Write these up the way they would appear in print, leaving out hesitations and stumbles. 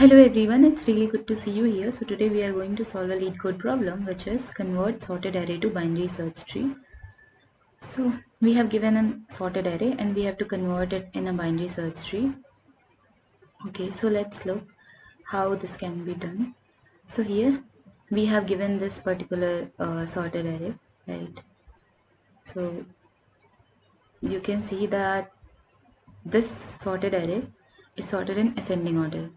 Hello everyone, it's really good to see you here. So today we are going to solve a Leetcode problem, which is convert sorted array to binary search tree. So we have given a sorted array and we have to convert it in a binary search tree. Okay, so let's look how this can be done. So here we have given this particular sorted array, right? So you can see that this sorted array is sorted in ascending order.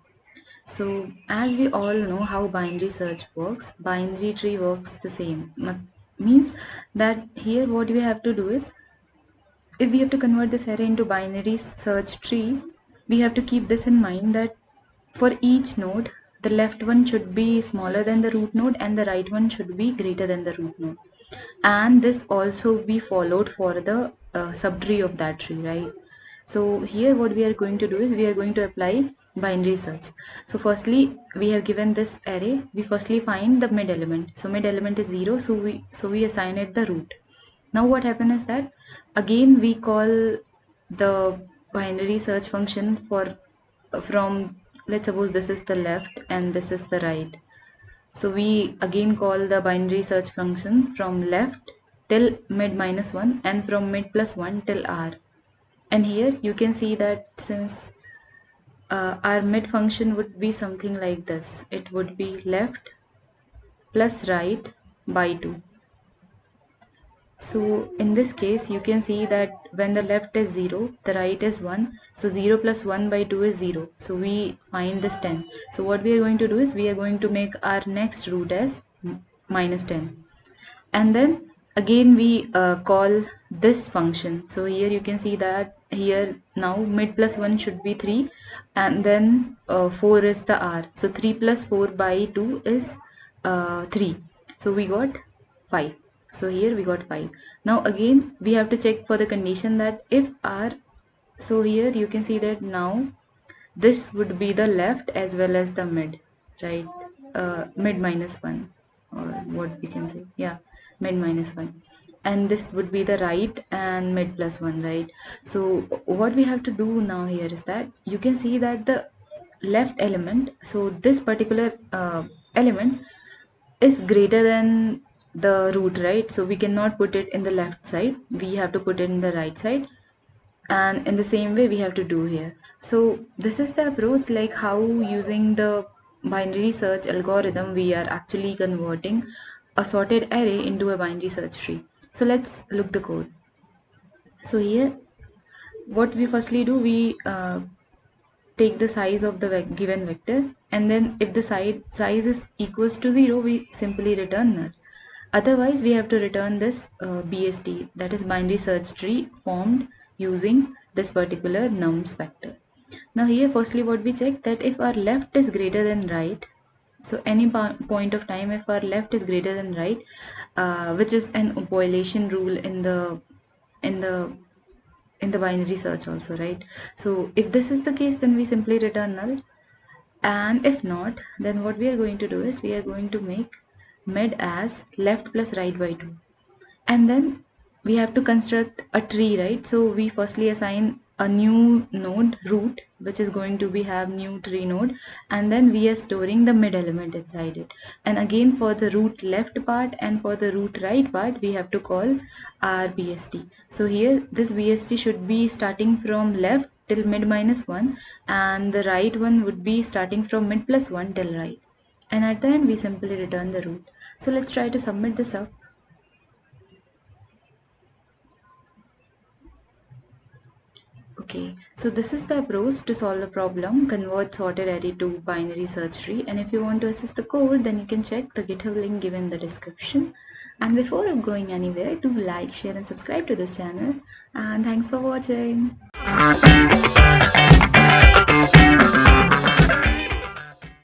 So as we all know how binary search works, binary tree works the same. Means that here what we have to do is, if we have to convert this array into binary search tree, we have to keep this in mind that for each node, the left one should be smaller than the root node and the right one should be greater than the root node. And this also be followed for the subtree of that tree, right? So here what we are going to do is we are going to apply binary search. So firstly, we have given this array. We firstly find the mid element. So mid element is 0. So we assign it the root. Now what happens is that again we call the binary search function for from, let's suppose this is the left and this is the right. So we again call the binary search function from left till mid minus 1 and from mid plus 1 till r. And here you can see that since our mid function would be something like this, it would be left plus right by 2. So in this case, you can see that when the left is 0, the right is 1. So 0 plus 1 by 2 is 0. So we find this 10. So what we are going to do is we are going to make our next root as minus 10. And then again we call this function. So here you can see that here now mid plus 1 should be 3 and then 4 is the r. So 3 plus 4 by 2 is 3. So we got 5. So here we got 5. Now again we have to check for the condition that if r, so here you can see that now this would be the left as well as the mid, right? Mid minus 1, or what we can say, yeah, mid minus 1, and this would be the right and mid plus 1, right? So what we have to do now here is that you can see that the left element, so this particular element is greater than the root, right? So we cannot put it in the left side, we have to put it in the right side, and in the same way we have to do here. So this is the approach, like how using the binary search algorithm we are actually converting a sorted array into a binary search tree. So let's look the code. So here what we firstly do, we take the size of the given vector, and then if the size is equals to 0, we simply return null. Otherwise we have to return this BST, that is binary search tree, formed using this particular nums factor. Now here firstly what we check, that if our left is greater than right, so any point of time if our left is greater than right, which is an opulation rule in the in the binary search also, right? So if this is the case, then we simply return null, and if not, then what we are going to do is we are going to make mid as left plus right by 2, and then we have to construct a tree, right? So we firstly assign a new node root, which is going to be have new tree node, and then we are storing the mid element inside it. And again for the root left part and for the root right part, we have to call our BST. So here this BST should be starting from left till mid minus 1, and the right one would be starting from mid plus 1 till right, and at the end we simply return the root. So let's try to submit this up. Okay, so this is the approach to solve the problem, convert sorted array to binary search tree. And if you want to access the code, then you can check the GitHub link given in the description. And before going anywhere, do like, share and subscribe to this channel. And thanks for watching.